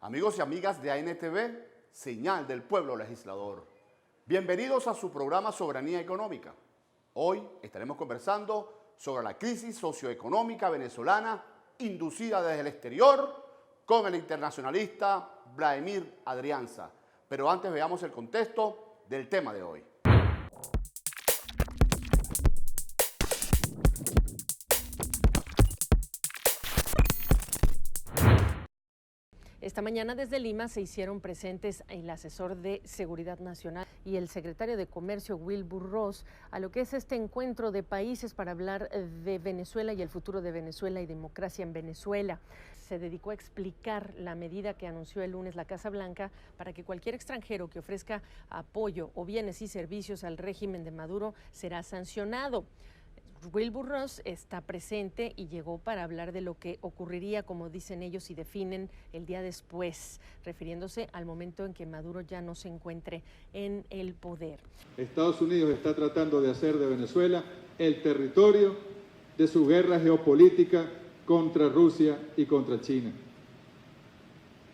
Amigos y amigas de ANTV, Señal del Pueblo Legislador. Bienvenidos a su programa Soberanía Económica. Hoy estaremos conversando sobre la crisis socioeconómica venezolana inducida desde el exterior con el internacionalista Vladimir Adrianza. Pero antes veamos el contexto del tema de hoy. Esta mañana desde Lima se hicieron presentes el asesor de Seguridad Nacional y el secretario de Comercio Wilbur Ross a lo que es este encuentro de países para hablar de Venezuela y el futuro de Venezuela y democracia en Venezuela. Se dedicó a explicar la medida que anunció el lunes la Casa Blanca para que cualquier extranjero que ofrezca apoyo o bienes y servicios al régimen de Maduro será sancionado. Wilbur Ross está presente y llegó para hablar de lo que ocurriría, como dicen ellos y definen, el día después, refiriéndose al momento en que Maduro ya no se encuentre en el poder. Estados Unidos está tratando de hacer de Venezuela el territorio de su guerra geopolítica contra Rusia y contra China.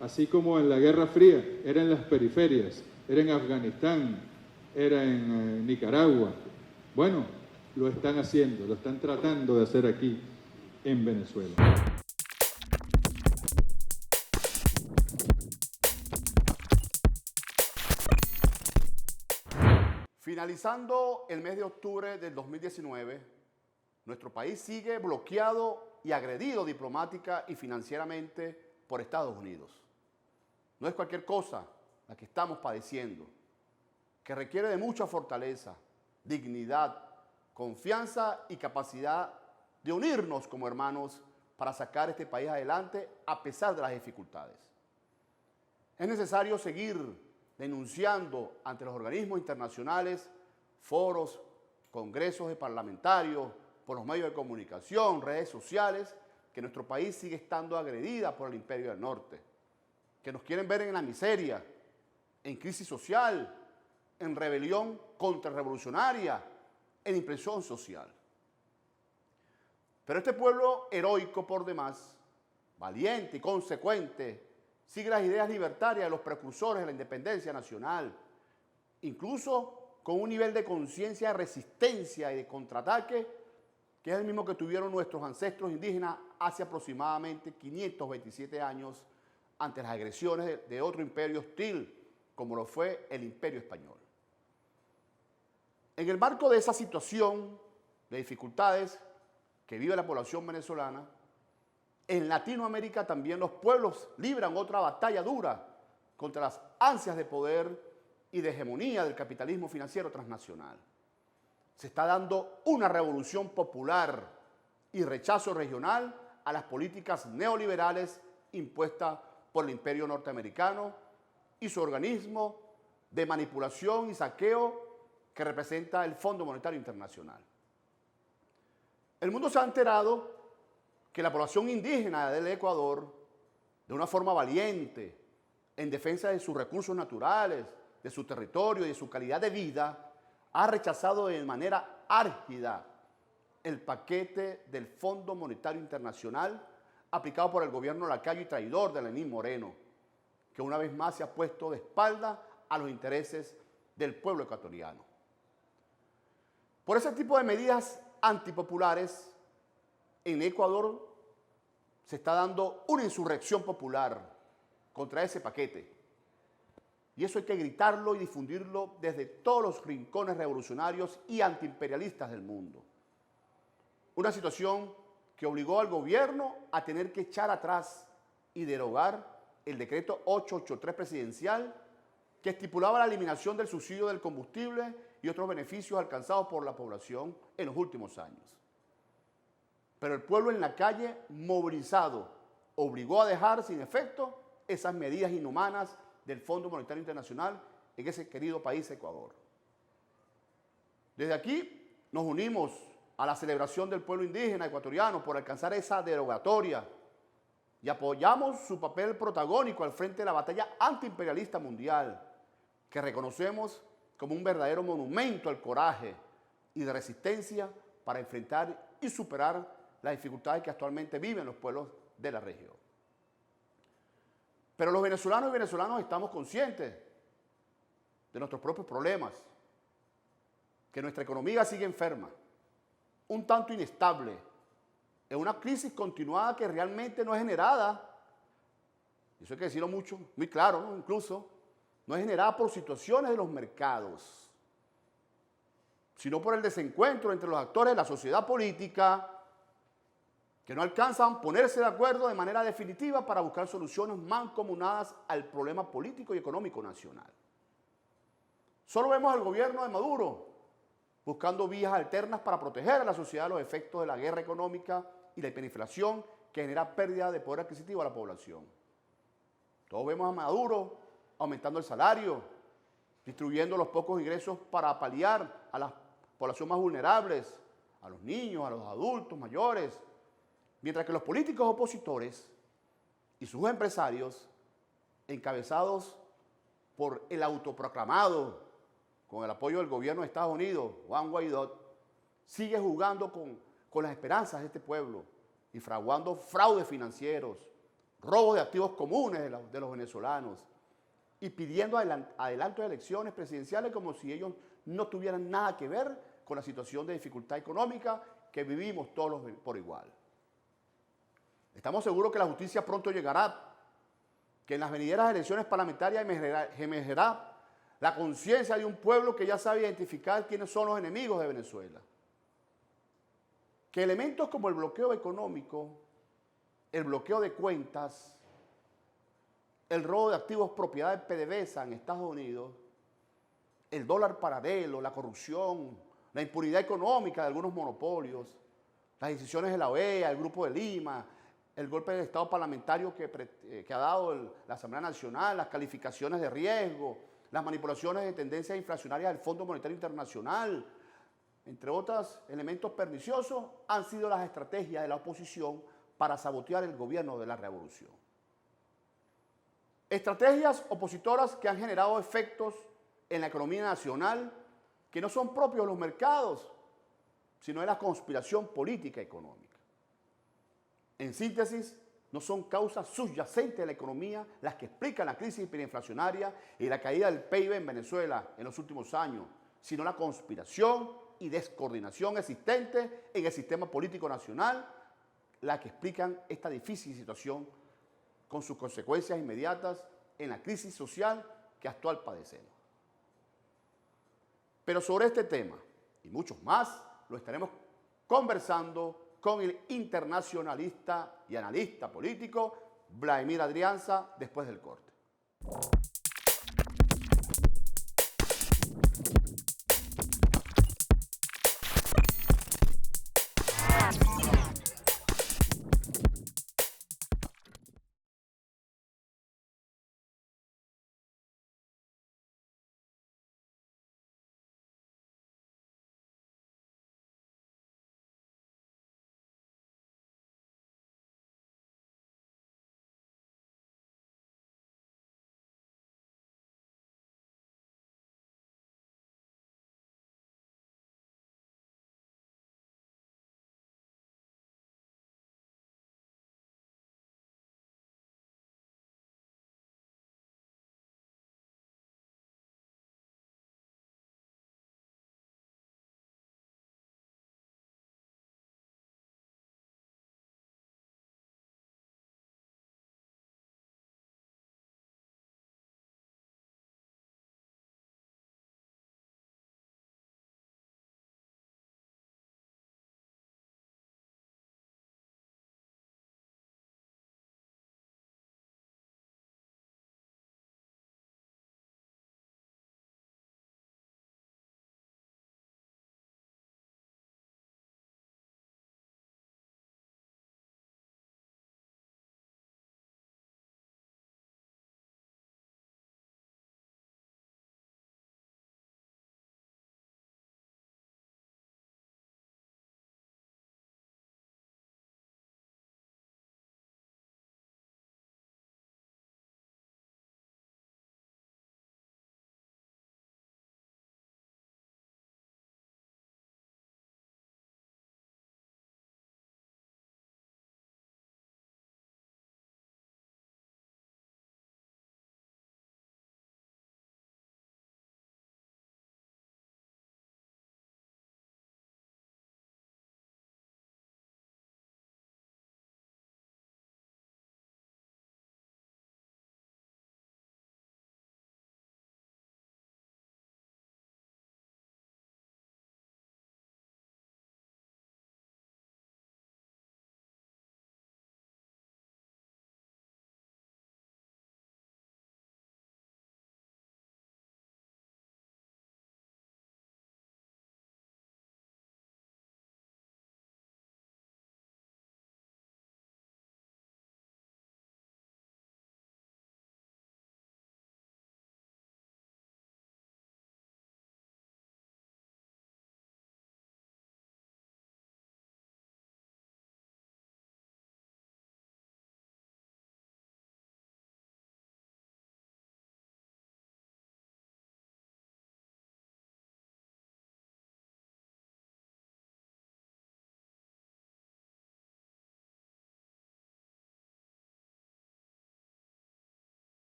Así como en la Guerra Fría era en las periferias, era en Afganistán, era en Nicaragua. Bueno, lo están haciendo, lo están tratando de hacer aquí en Venezuela. Finalizando el mes de octubre del 2019, nuestro país sigue bloqueado y agredido diplomática y financieramente por Estados Unidos. No es cualquier cosa la que estamos padeciendo, que requiere de mucha fortaleza, dignidad, confianza y capacidad de unirnos como hermanos para sacar este país adelante a pesar de las dificultades. Es necesario seguir denunciando ante los organismos internacionales, foros, congresos de parlamentarios, por los medios de comunicación, redes sociales, que nuestro país sigue estando agredida por el Imperio del Norte, que nos quieren ver en la miseria, en crisis social, en rebelión contrarrevolucionaria, en impresión social. Pero este pueblo heroico por demás, valiente y consecuente, sigue las ideas libertarias de los precursores de la independencia nacional, incluso con un nivel de conciencia de resistencia y de contraataque que es el mismo que tuvieron nuestros ancestros indígenas hace aproximadamente 527 años ante las agresiones de otro imperio hostil, como lo fue el Imperio Español. En el marco de esa situación de dificultades que vive la población venezolana, en Latinoamérica también los pueblos libran otra batalla dura contra las ansias de poder y de hegemonía del capitalismo financiero transnacional. Se está dando una revolución popular y rechazo regional a las políticas neoliberales impuestas por el imperio norteamericano y su organismo de manipulación y saqueo que representa el Fondo Monetario Internacional. El mundo se ha enterado que la población indígena del Ecuador, de una forma valiente, en defensa de sus recursos naturales, de su territorio y de su calidad de vida, ha rechazado de manera árgida el paquete del Fondo Monetario Internacional aplicado por el gobierno lacayo y traidor de Lenín Moreno, que una vez más se ha puesto de espalda a los intereses del pueblo ecuatoriano. Por ese tipo de medidas antipopulares, en Ecuador se está dando una insurrección popular contra ese paquete. Y eso hay que gritarlo y difundirlo desde todos los rincones revolucionarios y antiimperialistas del mundo. Una situación que obligó al gobierno a tener que echar atrás y derogar el decreto 883 presidencial que estipulaba la eliminación del subsidio del combustible y otros beneficios alcanzados por la población en los últimos años. Pero el pueblo en la calle, movilizado, obligó a dejar sin efecto esas medidas inhumanas del Fondo Monetario Internacional en ese querido país, Ecuador. Desde aquí nos unimos a la celebración del pueblo indígena ecuatoriano por alcanzar esa derogatoria y apoyamos su papel protagónico al frente de la batalla antiimperialista mundial, que reconocemos como un verdadero monumento al coraje y de resistencia para enfrentar y superar las dificultades que actualmente viven los pueblos de la región. Pero los venezolanos y venezolanas estamos conscientes de nuestros propios problemas, que nuestra economía sigue enferma, un tanto inestable, en una crisis continuada que realmente no es generada, y eso hay que decirlo mucho, muy claro, ¿no? Incluso, no es generada por situaciones de los mercados, sino por el desencuentro entre los actores de la sociedad política que no alcanzan a ponerse de acuerdo de manera definitiva para buscar soluciones mancomunadas al problema político y económico nacional. Solo vemos al gobierno de Maduro buscando vías alternas para proteger a la sociedad de los efectos de la guerra económica y la hiperinflación que genera pérdida de poder adquisitivo a la población. Todos vemos a Maduro aumentando el salario, distribuyendo los pocos ingresos para paliar a la población más vulnerables, a los niños, a los adultos mayores, mientras que los políticos opositores y sus empresarios, encabezados por el autoproclamado, con el apoyo del gobierno de Estados Unidos, Juan Guaidó, sigue jugando con las esperanzas de este pueblo y fraguando fraudes financieros, robos de activos comunes de los venezolanos y pidiendo adelanto de elecciones presidenciales como si ellos no tuvieran nada que ver con la situación de dificultad económica que vivimos todos por igual. Estamos seguros que la justicia pronto llegará, que en las venideras elecciones parlamentarias emergerá la conciencia de un pueblo que ya sabe identificar quiénes son los enemigos de Venezuela. Que elementos como el bloqueo económico, el bloqueo de cuentas, el robo de activos propiedad de PDVSA en Estados Unidos, el dólar paralelo, la corrupción, la impunidad económica de algunos monopolios, las decisiones de la OEA, el Grupo de Lima, el golpe de Estado parlamentario que ha dado la Asamblea Nacional, las calificaciones de riesgo, las manipulaciones de tendencias inflacionarias del Fondo Monetario Internacional, entre otros elementos perniciosos, han sido las estrategias de la oposición para sabotear el gobierno de la revolución. Estrategias opositoras que han generado efectos en la economía nacional que no son propios de los mercados, sino de la conspiración política y económica. En síntesis, no son causas subyacentes de la economía las que explican la crisis hiperinflacionaria y la caída del PIB en Venezuela en los últimos años, sino la conspiración y descoordinación existente en el sistema político nacional, la que explican esta difícil situación con sus consecuencias inmediatas en la crisis social que actual padecemos. Pero sobre este tema y muchos más lo estaremos conversando con el internacionalista y analista político Vladimir Adrianza después del corte.